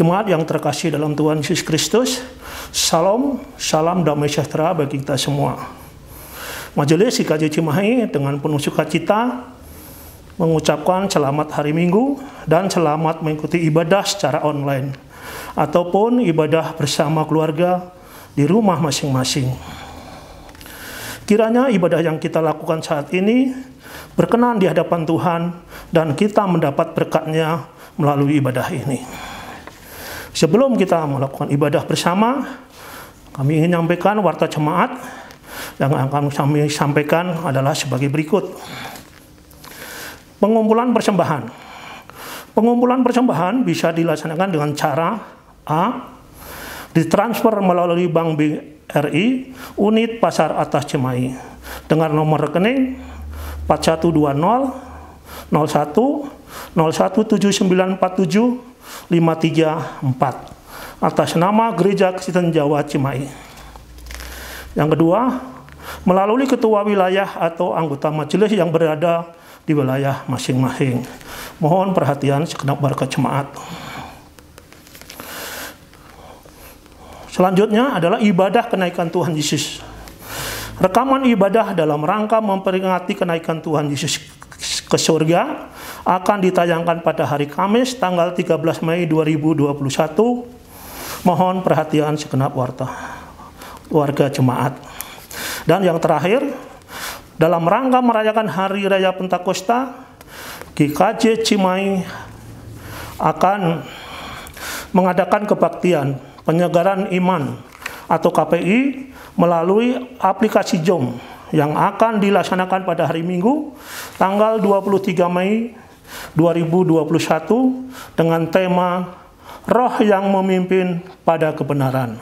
Jemaat yang terkasih dalam Tuhan Yesus Kristus, salam damai sejahtera bagi kita semua. Majelis GKJ Cimahi dengan penuh sukacita mengucapkan selamat hari Minggu dan selamat mengikuti ibadah secara online ataupun ibadah bersama keluarga di rumah masing-masing. Kiranya ibadah yang kita lakukan saat ini berkenan di hadapan Tuhan dan kita mendapat berkat-Nya melalui ibadah ini. Sebelum kita melakukan ibadah bersama, kami ingin menyampaikan warta jemaat yang akan kami sampaikan adalah sebagai berikut. Pengumpulan persembahan. Pengumpulan persembahan bisa dilaksanakan dengan cara A. Ditransfer melalui Bank BRI, unit Pasar Atas Cimahi, dengan nomor rekening 4120 01 017947 534 atas nama Gereja Kristen Jawa Cimahi. Yang kedua, melalui ketua wilayah atau anggota majelis yang berada di wilayah masing-masing. Mohon perhatian segenap warga jemaat. Selanjutnya adalah ibadah kenaikan Tuhan Yesus. Rekaman ibadah dalam rangka memperingati kenaikan Tuhan Yesus ke surga akan ditayangkan pada hari Kamis tanggal 13 Mei 2021. Mohon perhatian segenap warga jemaat. Dan yang terakhir, dalam rangka merayakan Hari Raya Pentakosta, GKJ Cimahi akan mengadakan kebaktian penyegaran iman atau KPI melalui aplikasi Zoom yang akan dilaksanakan pada hari Minggu tanggal 23 Mei 2021 dengan tema Roh yang Memimpin pada Kebenaran.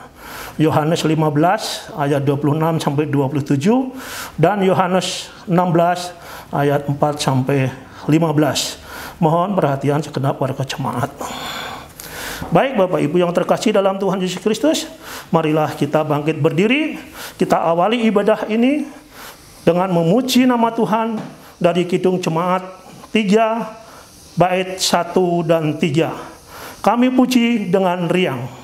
Yohanes 15 ayat 26 sampai 27 dan Yohanes 16 ayat 4 sampai 15. Mohon perhatian segenap warga jemaat. Baik Bapak Ibu yang terkasih dalam Tuhan Yesus Kristus, marilah kita bangkit berdiri, kita awali ibadah ini dengan memuji nama Tuhan dari Kidung Jemaat 3 bait 1 dan 3. Kami puji dengan riang.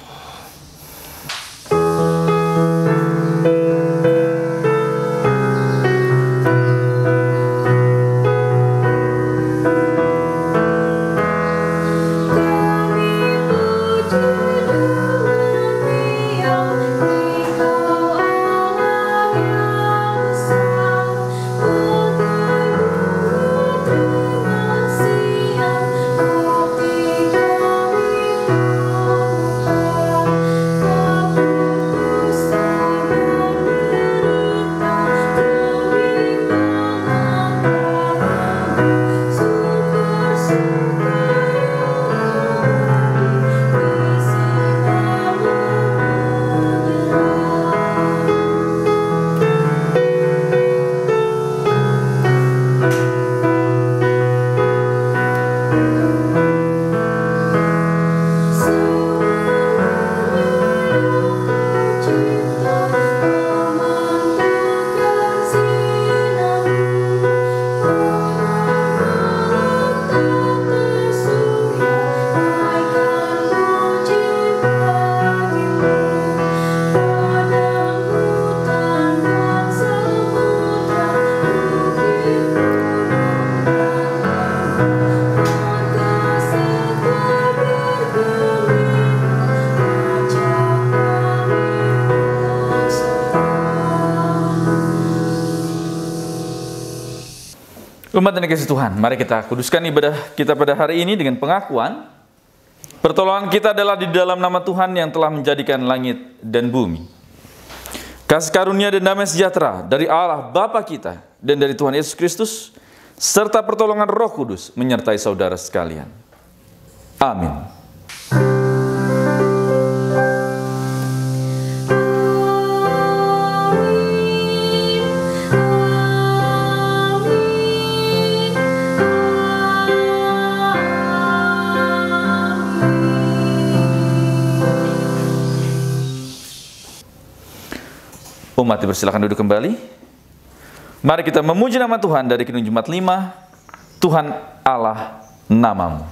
Umat dan kasih Tuhan, mari kita kuduskan ibadah kita pada hari ini dengan pengakuan pertolongan kita adalah di dalam nama Tuhan yang telah menjadikan langit dan bumi. Kasih karunia dan damai sejahtera dari Allah Bapa kita dan dari Tuhan Yesus Kristus serta pertolongan Roh Kudus menyertai saudara sekalian. Amin. Umat dipersilakan duduk kembali. Mari kita memuji nama Tuhan dari Kidung Jemaat 5. Tuhan Allah namamu.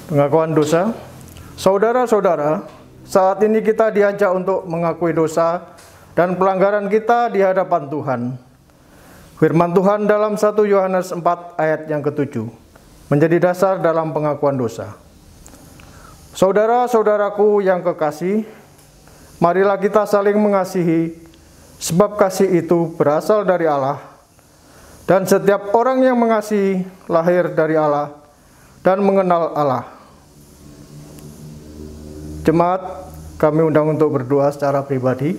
Pengakuan dosa. Saudara-saudara, saat ini kita diajak untuk mengakui dosa dan pelanggaran kita di hadapan Tuhan. Firman Tuhan dalam 1 Yohanes 4 ayat yang ke-7 menjadi dasar dalam pengakuan dosa. Saudara-saudaraku yang kekasih, marilah kita saling mengasihi, sebab kasih itu berasal dari Allah. Dan setiap orang yang mengasihi lahir dari Allah dan mengenal Allah. Jemaat, kami undang untuk berdoa secara pribadi.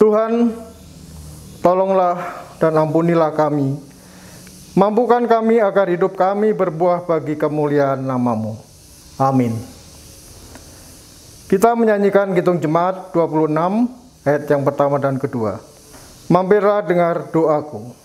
Tuhan, tolonglah dan ampunilah kami. Mampukan kami agar hidup kami berbuah bagi kemuliaan nama-Mu. Amin. Kita menyanyikan Kidung Jemaat 26 ayat yang pertama dan kedua. Mampirlah dengar doaku.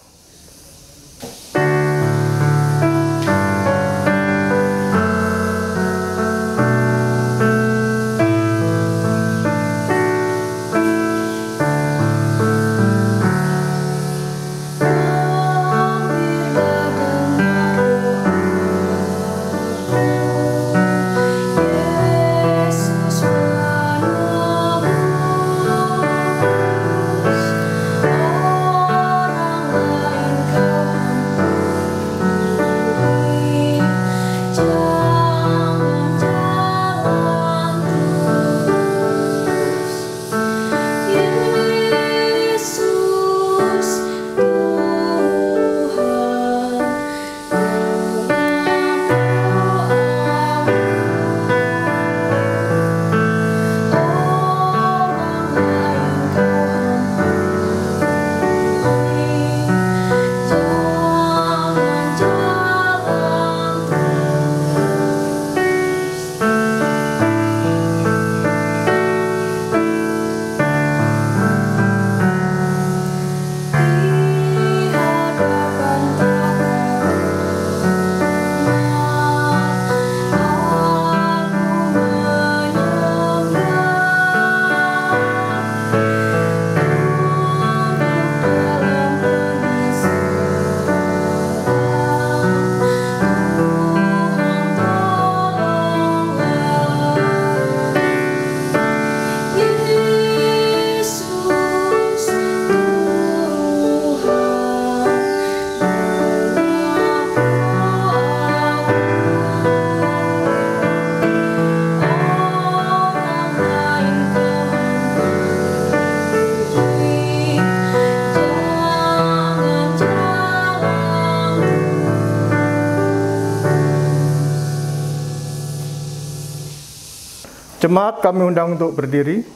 Jemaat, kami undang untuk berdiri.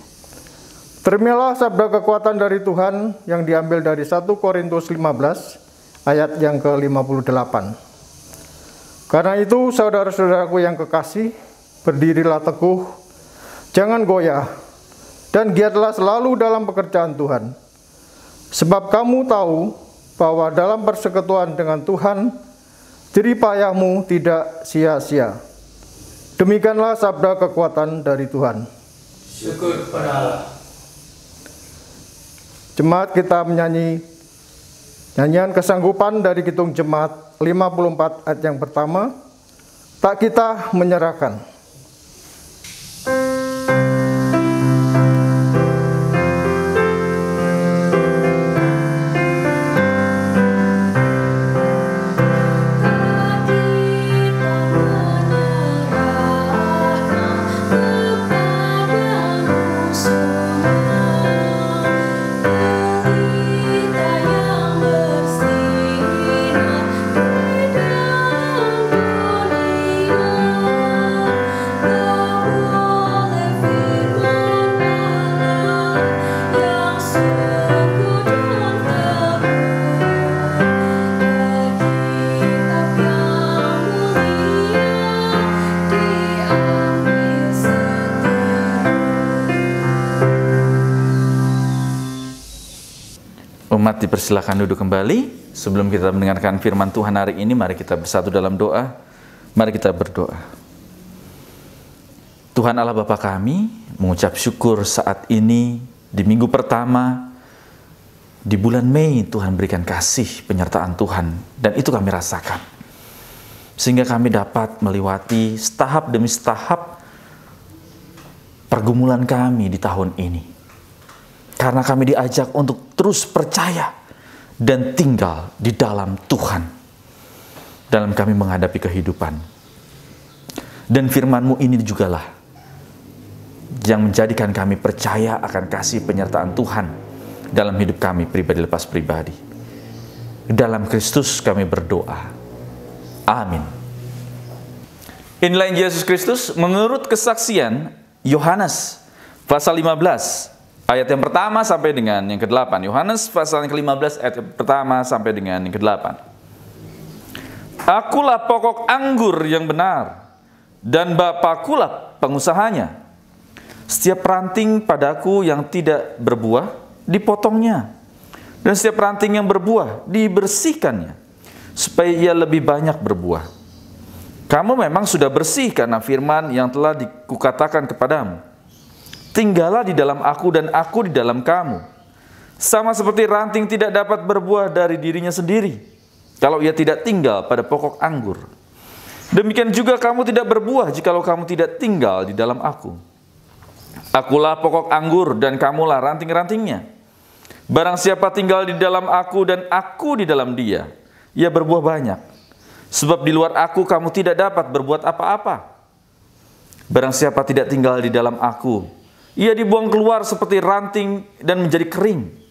Terimalah sabda kekuatan dari Tuhan yang diambil dari 1 Korintus 15 ayat yang ke-58. Karena itu, saudara-saudaraku yang kekasih, berdirilah teguh, jangan goyah, dan giatlah selalu dalam pekerjaan Tuhan. Sebab kamu tahu bahwa dalam persekutuan dengan Tuhan, jerih payahmu tidak sia-sia. Demikianlah sabda kekuatan dari Tuhan. Syukur kepada Allah. Jemaat, kita menyanyi nyanyian kesanggupan dari Kidung Jemaat 54 ayat yang pertama. Tak kita menyerahkan. jemaat dipersilakan duduk kembali. Sebelum kita mendengarkan firman Tuhan hari ini, mari kita bersatu dalam doa. Mari kita berdoa. Tuhan Allah Bapa kami, mengucap syukur saat ini di minggu pertama di bulan Mei. Tuhan berikan kasih penyertaan Tuhan, dan itu kami rasakan, sehingga kami dapat melewati setahap demi setahap pergumulan kami di tahun ini. Karena kami diajak untuk terus percaya dan tinggal di dalam Tuhan dalam kami menghadapi kehidupan. Dan firman-Mu ini jugalah yang menjadikan kami percaya akan kasih penyertaan Tuhan dalam hidup kami pribadi lepas pribadi. Dalam Kristus kami berdoa. Amin. Inilah Injil Yesus Kristus menurut kesaksian Yohanes pasal 15 ayat yang pertama sampai dengan yang ke-8. Yohanes pasal yang ke-15 ayat yang pertama sampai dengan yang ke-8. Akulah pokok anggur yang benar, dan Bapakulah pengusahanya. Setiap ranting padaku yang tidak berbuah, dipotongnya. Dan setiap ranting yang berbuah, dibersihkannya, supaya ia lebih banyak berbuah. Kamu memang sudah bersih karena firman yang telah kukatakan kepadamu. Tinggallah di dalam aku dan aku di dalam kamu. Sama seperti ranting tidak dapat berbuah dari dirinya sendiri kalau ia tidak tinggal pada pokok anggur. Demikian juga kamu tidak berbuah jikalau kamu tidak tinggal di dalam aku. Akulah pokok anggur dan kamulah ranting-rantingnya. Barang siapa tinggal di dalam aku dan aku di dalam dia, ia berbuah banyak. Sebab di luar aku kamu tidak dapat berbuat apa-apa. Barang siapa tidak tinggal di dalam aku, ia dibuang keluar seperti ranting dan menjadi kering.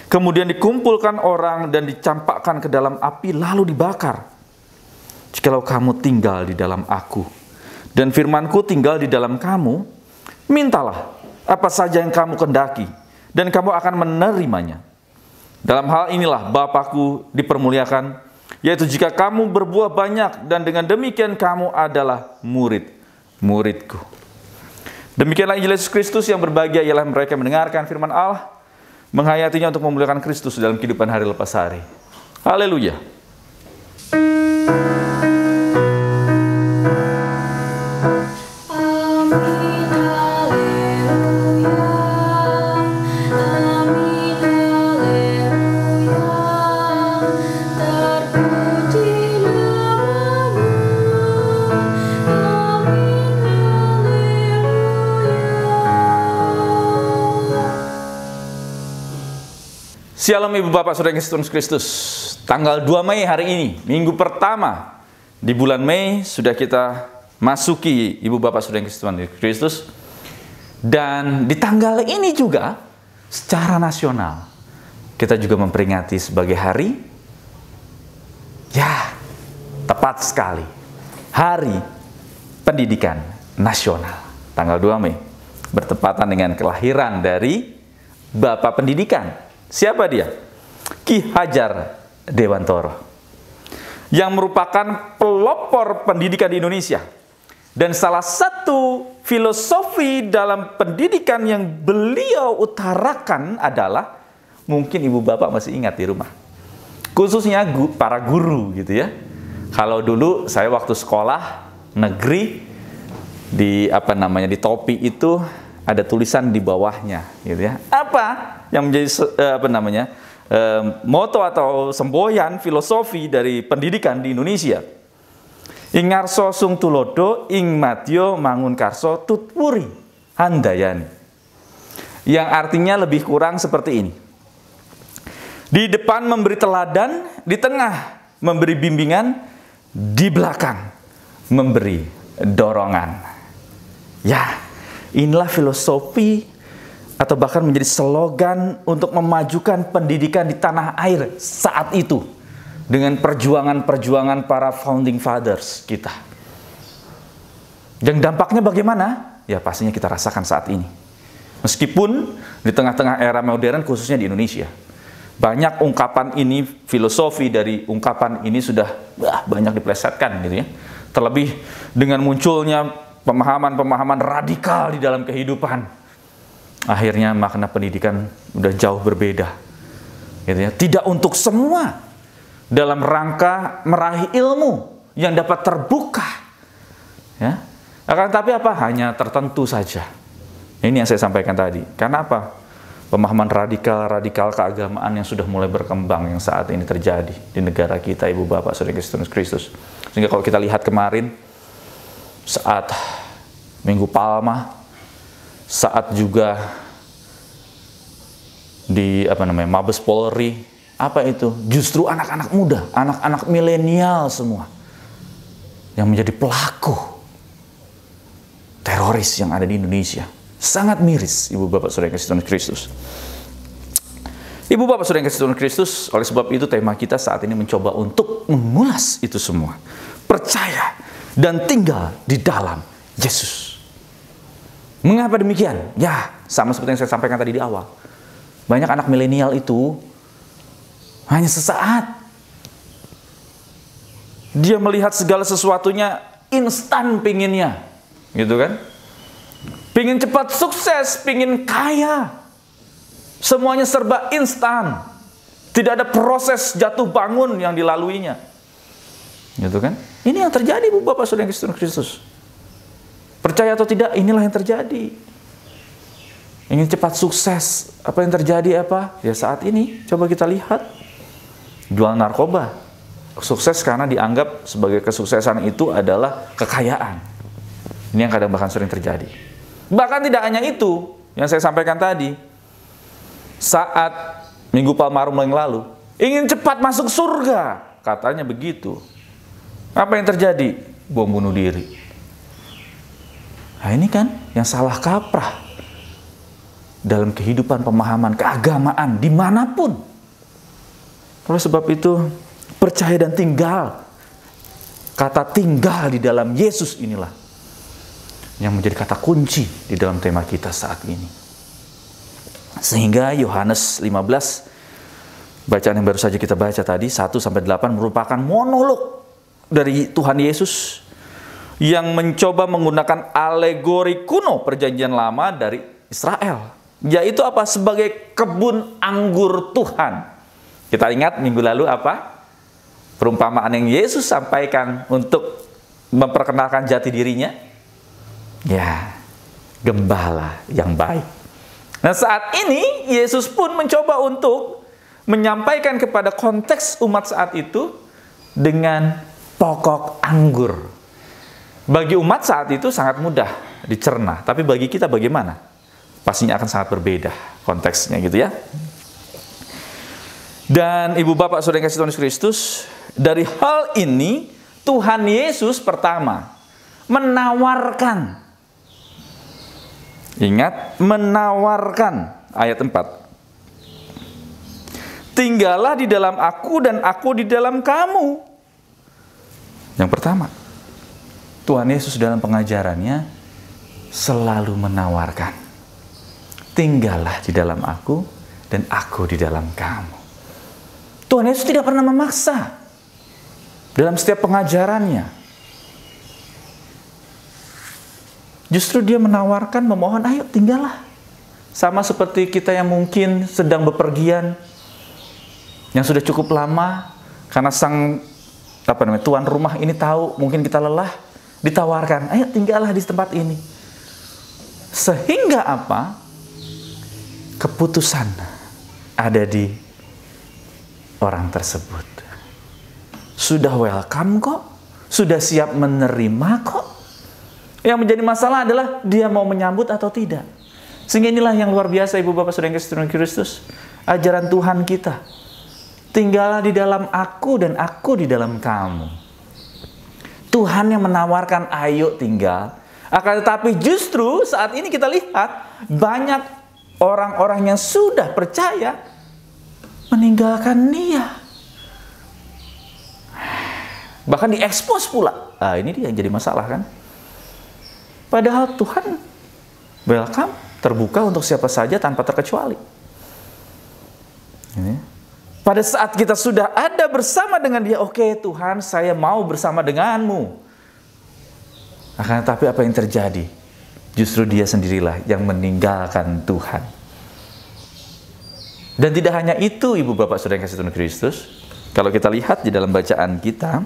Kemudian dikumpulkan orang dan dicampakkan ke dalam api lalu dibakar. Jikalau kamu tinggal di dalam aku dan firmanku tinggal di dalam kamu, mintalah apa saja yang kamu kendaki dan kamu akan menerimanya. Dalam hal inilah Bapakku dipermuliakan, yaitu jika kamu berbuah banyak, dan dengan demikian kamu adalah murid-muridku. Demikianlah Injil Yesus Kristus. Yang berbahagia ialah mereka yang mendengarkan firman Allah, menghayatinya untuk memuliakan Kristus dalam kehidupan hari lepas hari. Haleluya. Shalom Ibu Bapak Saudara Yesus Kristus. Tanggal 2 Mei hari ini, minggu pertama di bulan Mei, sudah kita masuki Ibu Bapak Saudara Yesus Kristus. Dan di tanggal ini juga secara nasional kita juga memperingati sebagai hari, ya tepat sekali, Hari Pendidikan Nasional. Tanggal 2 Mei bertepatan dengan kelahiran dari Bapak Pendidikan. Siapa dia? Ki Hajar Dewantoro, yang merupakan pelopor pendidikan di Indonesia. Dan salah satu filosofi dalam pendidikan yang beliau utarakan adalah, mungkin ibu bapak masih ingat di rumah, khususnya para guru gitu ya. Kalau dulu saya waktu sekolah negeri di di topi itu ada tulisan di bawahnya gitu ya. Apa yang menjadi moto atau semboyan filosofi dari pendidikan di Indonesia? Ing ngarso sung tulodo, ing madya mangun karso tutpuri handayani. Yang artinya lebih kurang seperti ini. Di depan memberi teladan, di tengah memberi bimbingan, di belakang memberi dorongan. Ya, inilah filosofi atau bahkan menjadi slogan untuk memajukan pendidikan di tanah air saat itu, dengan perjuangan-perjuangan para founding fathers kita. Dan dampaknya bagaimana? Ya pastinya kita rasakan saat ini. Meskipun di tengah-tengah era modern, khususnya di Indonesia, banyak ungkapan ini, filosofi dari ungkapan ini sudah banyak diplesetkan gitu ya. Terlebih dengan munculnya pemahaman-pemahaman radikal di dalam kehidupan, akhirnya makna pendidikan udah jauh berbeda. gitu ya. Tidak untuk semua, dalam rangka meraih ilmu yang dapat terbuka, ya. Akan tapi apa? Hanya tertentu saja. Ini yang saya sampaikan tadi. Karena apa? Pemahaman radikal keagamaan yang sudah mulai berkembang yang saat ini terjadi di negara kita, Ibu Bapak Saudara Kristus. Sehingga kalau kita lihat kemarin saat Minggu Palma, saat juga di Mabes Polri, apa itu? Justru anak-anak muda, anak-anak milenial semua yang menjadi pelaku teroris yang ada di Indonesia. Sangat miris, Ibu Bapak Saudara Kristus. Ibu Bapak Saudara Kristus, oleh sebab itu tema kita saat ini mencoba untuk mengulas itu semua. Percaya dan tinggal di dalam Yesus. Mengapa demikian? Ya, sama seperti yang saya sampaikan tadi di awal. Banyak anak milenial itu hanya sesaat. Dia melihat segala sesuatunya instan pinginnya. Gitu kan? Pingin cepat sukses, pingin kaya. Semuanya serba instan. Tidak ada proses jatuh bangun yang dilaluinya. Gitu kan? Ini yang terjadi, Bu Bapak Saudara Kristus. Percaya atau tidak, inilah yang terjadi. Ingin cepat sukses. Apa yang terjadi apa? Ya saat ini, coba kita lihat. Jual narkoba. Sukses karena dianggap sebagai kesuksesan itu adalah kekayaan. Ini yang kadang bahkan sering terjadi. Bahkan tidak hanya itu yang saya sampaikan tadi. Saat Minggu Palmarum yang lalu, ingin cepat masuk surga, katanya begitu. Apa yang terjadi? Bom bunuh diri. Nah ini kan yang salah kaprah dalam kehidupan pemahaman keagamaan dimanapun. Oleh sebab itu, percaya dan tinggal. Kata tinggal di dalam Yesus inilah yang menjadi kata kunci di dalam tema kita saat ini. Sehingga Yohanes 15, bacaan yang baru saja kita baca tadi, 1-8 merupakan monolog dari Tuhan Yesus yang mencoba menggunakan alegori kuno perjanjian lama dari Israel. Yaitu apa? Sebagai kebun anggur Tuhan. Kita ingat minggu lalu apa? Perumpamaan yang Yesus sampaikan untuk memperkenalkan jati dirinya. Ya, gembala yang baik. Nah saat ini Yesus pun mencoba untuk menyampaikan kepada konteks umat saat itu dengan pokok anggur. Bagi umat saat itu sangat mudah dicerna, tapi bagi kita bagaimana? Pastinya akan sangat berbeda konteksnya gitu ya. Dan Ibu Bapak Saudara yang kasih Tuhan Kristus, dari hal ini Tuhan Yesus pertama menawarkan. Ingat, menawarkan ayat 4. Tinggallah di dalam aku dan aku di dalam kamu. Yang pertama, Tuhan Yesus dalam pengajarannya selalu menawarkan. Tinggallah di dalam aku dan aku di dalam kamu. Tuhan Yesus tidak pernah memaksa dalam setiap pengajarannya. Justru dia menawarkan, memohon, ayo tinggallah. Sama seperti kita yang mungkin sedang bepergian, yang sudah cukup lama, karena tuan rumah ini tahu mungkin kita lelah, ditawarkan, ayo tinggallah di tempat ini. Sehingga apa? Keputusan ada di orang tersebut. Sudah welcome kok, sudah siap menerima kok. Yang menjadi masalah adalah dia mau menyambut atau tidak. Sehingga inilah yang luar biasa Ibu Bapak Saudara yang Kristus, ajaran Tuhan kita. Tinggallah di dalam aku dan aku di dalam kamu. Tuhan yang menawarkan ayo tinggal. Akan tetapi justru saat ini kita lihat banyak orang-orang yang sudah percaya meninggalkan dia. Bahkan diekspos pula. Nah, ini dia yang jadi masalah kan. Padahal Tuhan welcome, terbuka untuk siapa saja tanpa terkecuali. Ini. Pada saat kita sudah ada bersama dengan dia, oke Tuhan, saya mau bersama denganmu. Akan tetapi apa yang terjadi? Justru dia sendirilah yang meninggalkan Tuhan. Dan tidak hanya itu, Ibu Bapak Saudara yang kasih Tuhan Kristus, kalau kita lihat di dalam bacaan kita,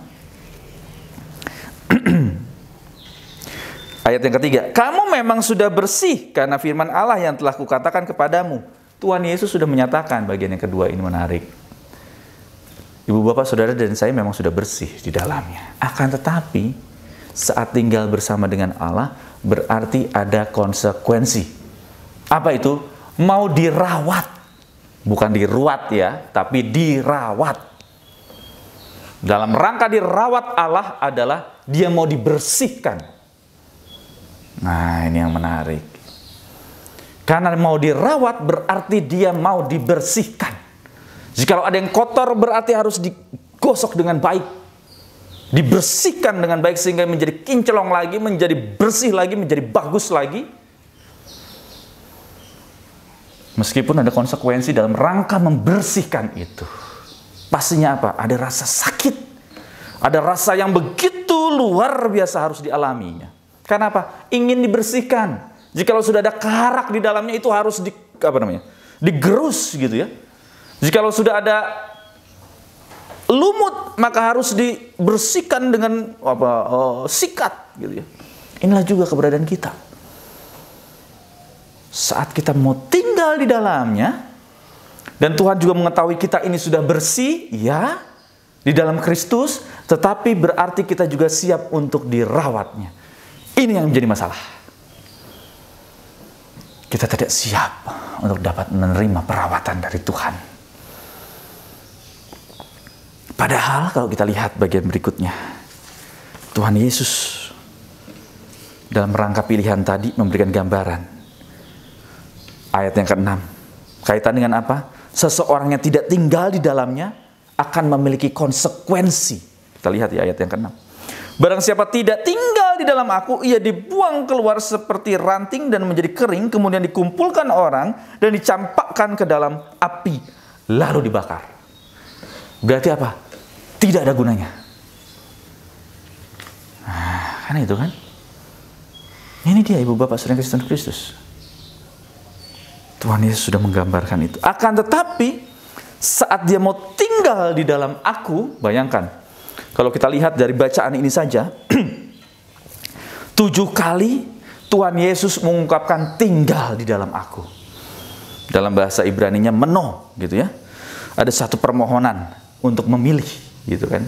ayat yang ketiga, kamu memang sudah bersih karena firman Allah yang telah kukatakan kepadamu. Tuhan Yesus sudah menyatakan. Bagian yang kedua ini menarik. Ibu Bapak Saudara dan saya memang sudah bersih di dalamnya. Akan tetapi saat tinggal bersama dengan Allah berarti ada konsekuensi. Apa itu? Mau dirawat. Bukan diruat ya, tapi dirawat. Dalam rangka dirawat Allah adalah dia mau dibersihkan. Nah, ini yang menarik. Karena mau dirawat berarti dia mau dibersihkan. Jikalau ada yang kotor berarti harus digosok dengan baik. Dibersihkan dengan baik sehingga menjadi kinclong lagi, menjadi bersih lagi, menjadi bagus lagi. Meskipun ada konsekuensi dalam rangka membersihkan itu. Pastinya apa? Ada rasa sakit. Ada rasa yang begitu luar biasa harus dialaminya. Karena apa? Ingin dibersihkan. Jikalau sudah ada karak di dalamnya itu harus digerus gitu ya. Jikalau sudah ada lumut maka harus dibersihkan dengan sikat gitu ya. Inilah juga keberadaan kita. Saat kita mau tinggal di dalamnya, dan Tuhan juga mengetahui kita ini sudah bersih, ya, di dalam Kristus, tetapi berarti kita juga siap untuk dirawatnya. Ini yang menjadi masalah. Kita tidak siap untuk dapat menerima perawatan dari Tuhan. Padahal kalau kita lihat bagian berikutnya, Tuhan Yesus dalam rangka pilihan tadi memberikan gambaran. Ayat yang ke-6, kaitan dengan apa? Seseorang yang tidak tinggal di dalamnya akan memiliki konsekuensi. Kita lihat di ayat yang ke-6. Barang siapa tidak tinggal di dalam aku, ia dibuang keluar seperti ranting dan menjadi kering, kemudian dikumpulkan orang dan dicampakkan ke dalam api, lalu dibakar. Berarti apa? Tidak ada gunanya. Nah, kan itu kan? Ini dia Ibu Bapak Saudara Kristen Kristus. Tuhan Yesus sudah menggambarkan itu. Akan tetapi, saat dia mau tinggal di dalam aku, bayangkan, kalau kita lihat dari bacaan ini saja, 7 kali Tuhan Yesus mengungkapkan tinggal di dalam aku. Dalam bahasa Ibrani-nya meno, gitu ya. Ada satu permohonan untuk memilih, gitu kan.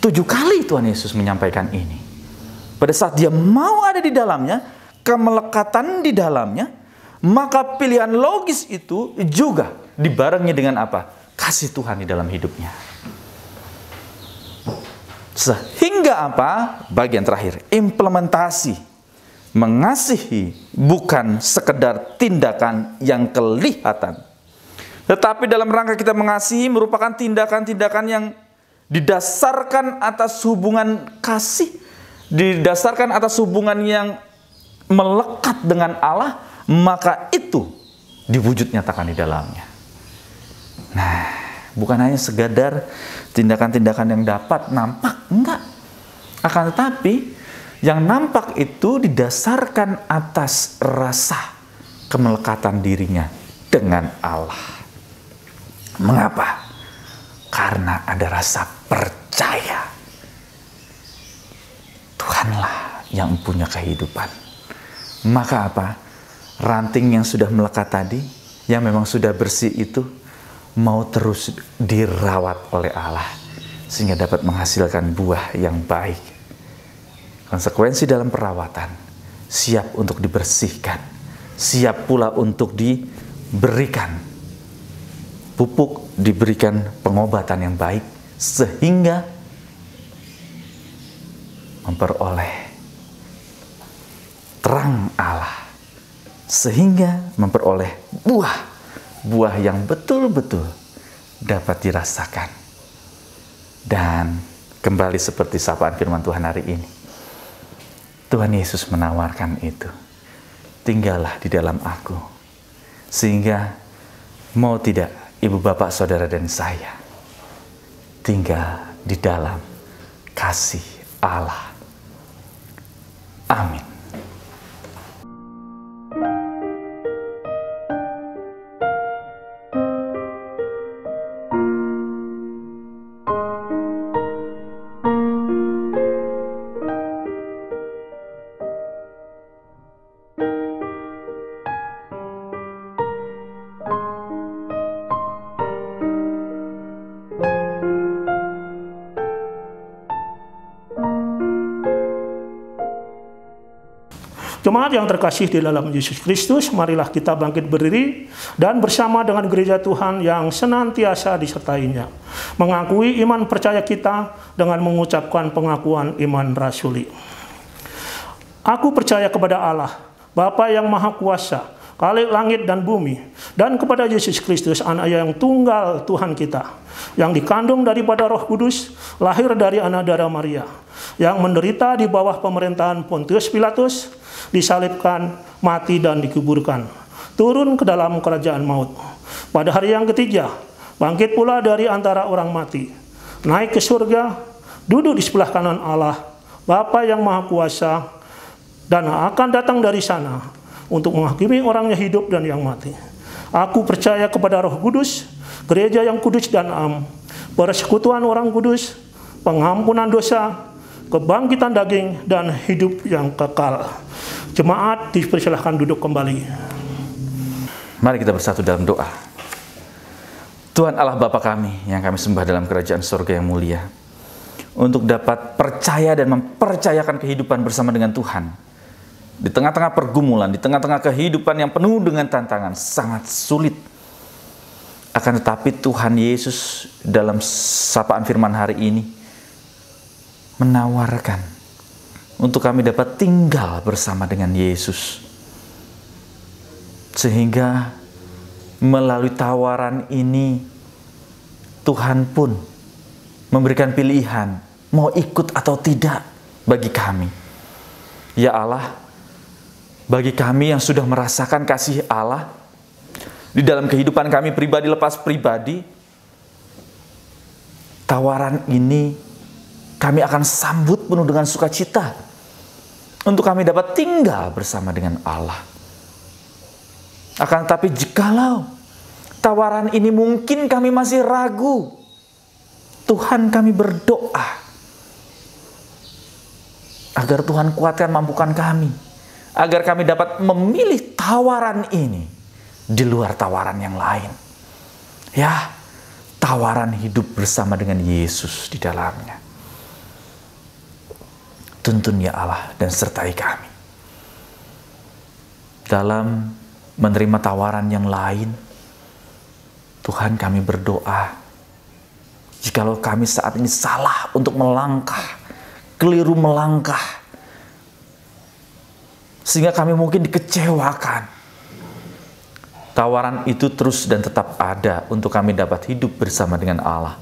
7 kali Tuhan Yesus menyampaikan ini. Pada saat dia mau ada di dalamnya, kemelekatan di dalamnya, maka pilihan logis itu juga dibarengi dengan apa? Kasih Tuhan di dalam hidupnya. Sehingga apa? Bagian terakhir, implementasi. Mengasihi bukan sekedar tindakan yang kelihatan. Tetapi dalam rangka kita mengasihi merupakan tindakan-tindakan yang didasarkan atas hubungan kasih, didasarkan atas hubungan yang melekat dengan Allah, maka itu diwujud nyatakan di dalamnya. Nah, bukan hanya sekadar tindakan-tindakan yang dapat nampak, enggak. Akan tetapi yang nampak itu didasarkan atas rasa kemelekatan dirinya dengan Allah. Mengapa? Karena ada rasa percaya. Tuhanlah yang punya kehidupan. Maka apa? Ranting yang sudah melekat tadi, yang memang sudah bersih itu, mau terus dirawat oleh Allah, sehingga dapat menghasilkan buah yang baik. Konsekuensi dalam perawatan, siap untuk dibersihkan, siap pula untuk diberikan pupuk, diberikan pengobatan yang baik, sehingga memperoleh terang Allah, sehingga memperoleh buah yang betul-betul dapat dirasakan. Dan kembali seperti sapaan firman Tuhan hari ini, Tuhan Yesus menawarkan itu. Tinggallah di dalam aku, sehingga mau tidak ibu bapak saudara dan saya tinggal di dalam kasih Allah. Amin. Jemaat yang terkasih di dalam Yesus Kristus, marilah kita bangkit berdiri dan bersama dengan gereja Tuhan yang senantiasa disertainya, mengakui iman percaya kita dengan mengucapkan pengakuan iman rasuli. Aku percaya kepada Allah, Bapa yang Maha Kuasa, Khalik langit dan bumi, dan kepada Yesus Kristus, Anak yang tunggal Tuhan kita, yang dikandung daripada Roh Kudus, lahir dari anak darah Maria, yang menderita di bawah pemerintahan Pontius Pilatus, disalibkan, mati dan dikuburkan, turun ke dalam kerajaan maut. Pada hari yang ketiga, bangkit pula dari antara orang mati, naik ke surga, duduk di sebelah kanan Allah, Bapa yang Maha Kuasa, dan akan datang dari sana untuk menghakimi orangnya hidup dan yang mati. Aku percaya kepada Roh Kudus, gereja yang kudus dan am, persekutuan orang kudus, pengampunan dosa, kebangkitan daging, dan hidup yang kekal. Jemaat dipersilahkan duduk kembali. Mari kita bersatu dalam doa. Tuhan Allah Bapa kami yang kami sembah dalam kerajaan surga yang mulia, untuk dapat percaya dan mempercayakan kehidupan bersama dengan Tuhan di tengah-tengah pergumulan, di tengah-tengah kehidupan yang penuh dengan tantangan, sangat sulit. Akan tetapi Tuhan Yesus dalam sapaan firman hari ini menawarkan untuk kami dapat tinggal bersama dengan Yesus. Sehingga melalui tawaran ini Tuhan pun memberikan pilihan mau ikut atau tidak bagi kami. Ya Allah, bagi kami yang sudah merasakan kasih Allah di dalam kehidupan kami pribadi lepas pribadi, tawaran ini kami akan sambut penuh dengan sukacita untuk kami dapat tinggal bersama dengan Allah. Akan tetapi jikalau tawaran ini mungkin kami masih ragu, Tuhan kami berdoa agar Tuhan kuatkan, mampukan kami, agar kami dapat memilih tawaran ini di luar tawaran yang lain. Ya, tawaran hidup bersama dengan Yesus di dalamnya. Tuntun ya Allah dan sertai kami dalam menerima tawaran yang lain. Tuhan kami berdoa, jikalau kami saat ini salah untuk melangkah, keliru melangkah, sehingga kami mungkin dikecewakan, tawaran itu terus dan tetap ada untuk kami dapat hidup bersama dengan Allah.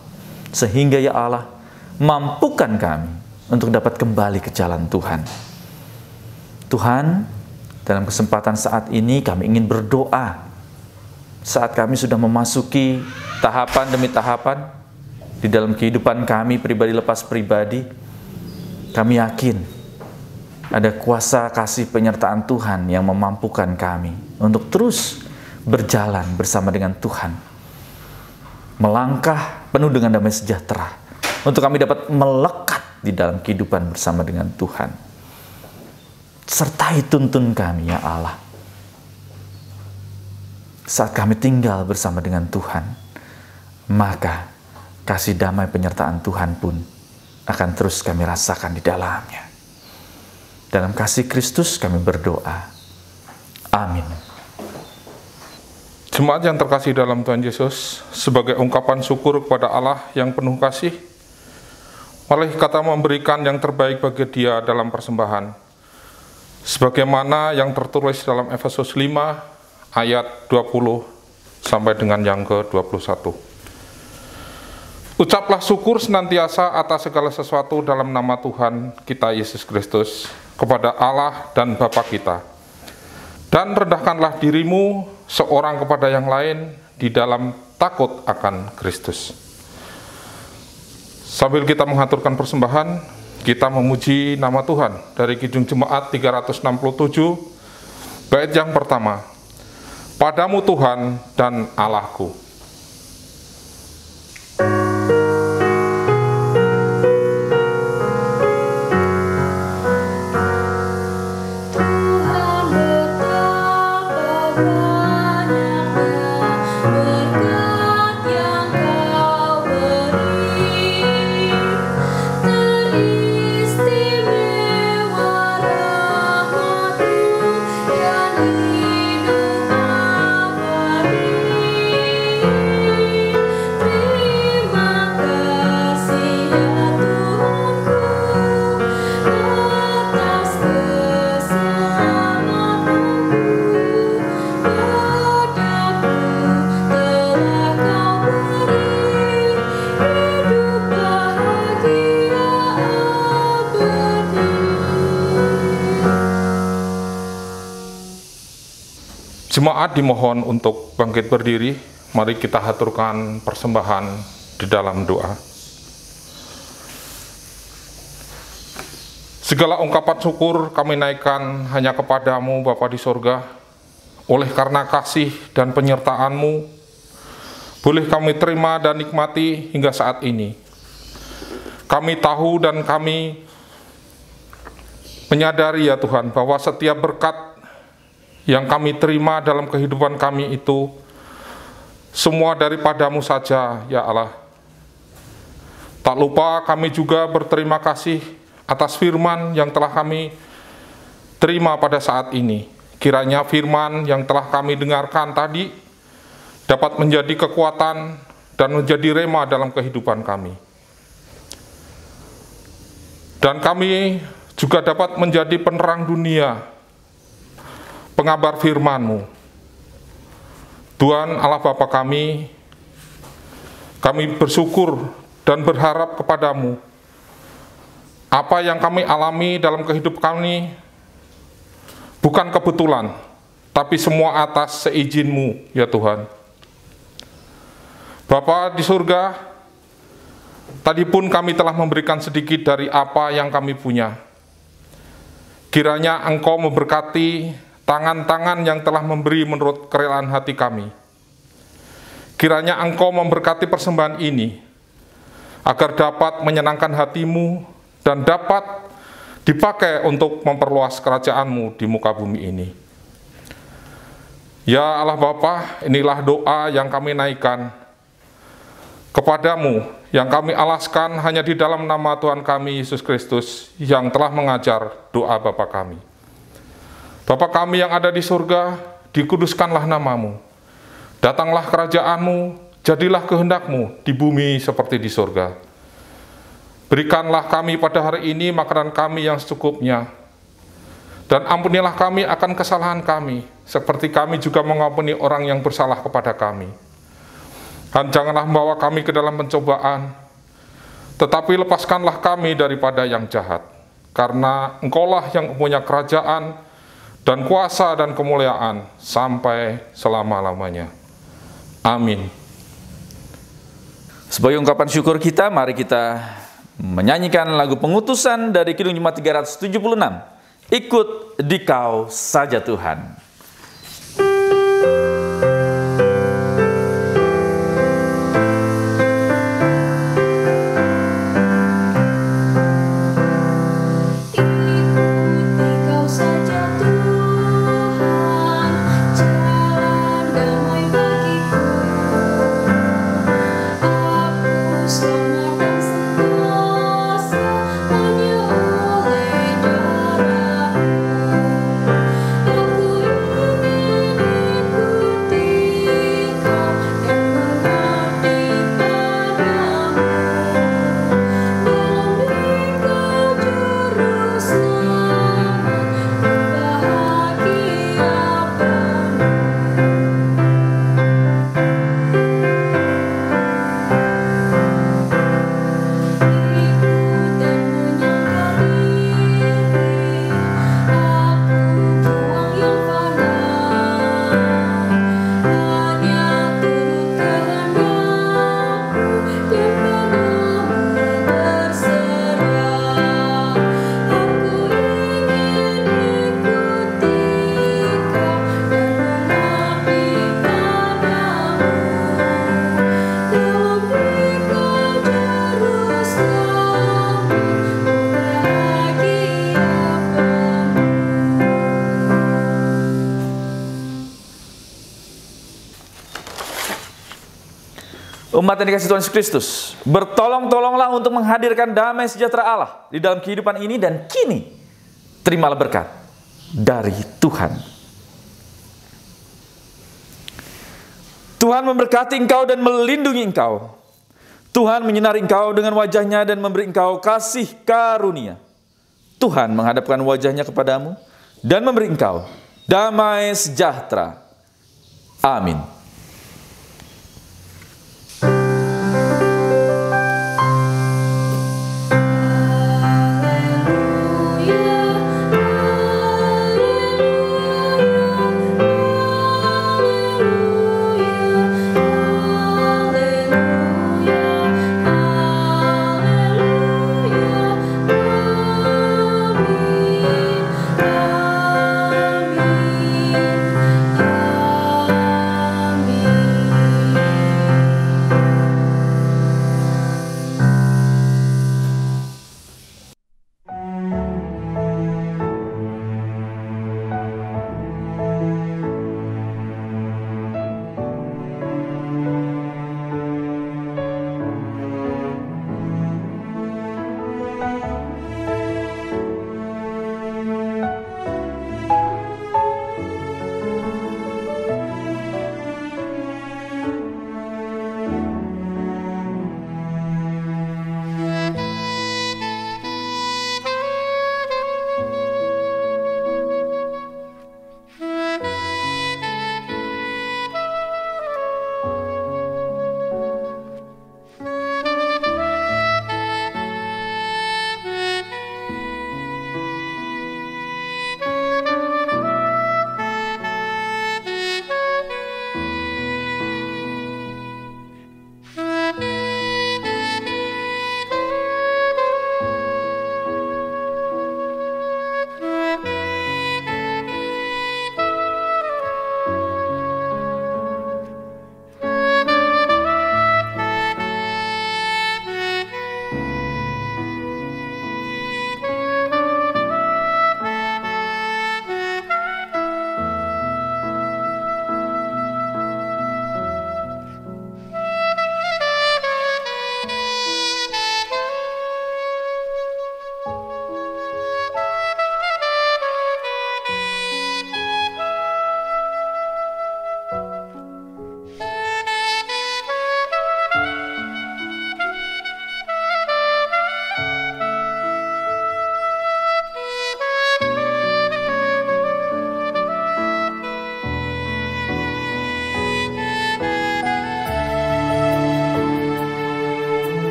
Sehingga ya Allah, mampukan kami untuk dapat kembali ke jalan Tuhan. Tuhan, dalam kesempatan saat ini kami ingin berdoa. Saat kami sudah memasuki tahapan demi tahapan di dalam kehidupan kami pribadi lepas pribadi, kami yakin ada kuasa kasih penyertaan Tuhan yang memampukan kami untuk terus berjalan bersama dengan Tuhan, melangkah penuh dengan damai sejahtera, untuk kami dapat melekat di dalam kehidupan bersama dengan Tuhan. Sertai tuntun kami ya Allah. Saat kami tinggal bersama dengan Tuhan, maka kasih damai penyertaan Tuhan pun akan terus kami rasakan di dalamnya. Dalam kasih Kristus kami berdoa. Amin. Jemaat yang terkasih dalam Tuhan Yesus, sebagai ungkapan syukur kepada Allah yang penuh kasih, mari kita memberikan yang terbaik bagi Dia dalam persembahan. Sebagaimana yang tertulis dalam Efesus 5 ayat 20 sampai dengan yang ke-21. Ucaplah syukur senantiasa atas segala sesuatu dalam nama Tuhan kita Yesus Kristus kepada Allah dan Bapa kita. Dan rendahkanlah dirimu seorang kepada yang lain di dalam takut akan Kristus. Sambil kita mengaturkan persembahan, kita memuji nama Tuhan dari Kidung Jemaat 367, bait yang pertama. Padamu Tuhan dan Allahku. Teristimewa rahmat-Mu. Jemaat dimohon untuk bangkit berdiri. Mari kita haturkan persembahan di dalam doa. Segala ungkapan syukur kami naikkan hanya kepadamu Bapa di sorga. Oleh karena kasih dan penyertaan-Mu, boleh kami terima dan nikmati hingga saat ini. Kami tahu dan kami menyadari ya Tuhan, bahwa setiap berkat yang kami terima dalam kehidupan kami itu semua daripada-Mu saja ya Allah. Tak lupa kami juga berterima kasih atas firman yang telah kami terima pada saat ini. Kiranya firman yang telah kami dengarkan tadi dapat menjadi kekuatan dan menjadi rema dalam kehidupan kami. Dan kami juga dapat menjadi penerang dunia, pengabar firman-Mu. Tuhan Allah Bapa kami bersyukur dan berharap kepadamu. Apa yang kami alami dalam kehidupan kami bukan kebetulan, tapi semua atas seizin-Mu ya Tuhan. Bapa di surga, tadi pun kami telah memberikan sedikit dari apa yang kami punya. Kiranya Engkau memberkati tangan-tangan yang telah memberi menurut kerelaan hati kami. Kiranya Engkau memberkati persembahan ini, agar dapat menyenangkan hati-Mu dan dapat dipakai untuk memperluas kerajaan-Mu di muka bumi ini. Ya Allah Bapa, inilah doa yang kami naikkan kepadamu, yang kami alaskan hanya di dalam nama Tuhan kami Yesus Kristus yang telah mengajar doa Bapa kami. Bapa kami yang ada di surga, dikuduskanlah namamu. Datanglah kerajaan-Mu, jadilah kehendak-Mu di bumi seperti di surga. Berikanlah kami pada hari ini makanan kami yang secukupnya, dan ampunilah kami akan kesalahan kami, seperti kami juga mengampuni orang yang bersalah kepada kami. Dan janganlah membawa kami ke dalam pencobaan, tetapi lepaskanlah kami daripada yang jahat. Karena Engkaulah yang punya kerajaan dan kuasa dan kemuliaan sampai selama-lamanya. Amin. Sebagai ungkapan syukur kita, mari kita menyanyikan lagu pengutusan dari Kidung Jemaat 376. Ikut dikau saja Tuhan. Umat yang dikasihi Tuhan Yesus Kristus, bertolong-tolonglah untuk menghadirkan damai sejahtera Allah di dalam kehidupan ini dan kini. Terimalah berkat dari Tuhan. Tuhan memberkati engkau dan melindungi engkau. Tuhan menyinari engkau dengan wajahnya dan memberi engkau kasih karunia. Tuhan menghadapkan wajahnya kepadamu dan memberi engkau damai sejahtera. Amin.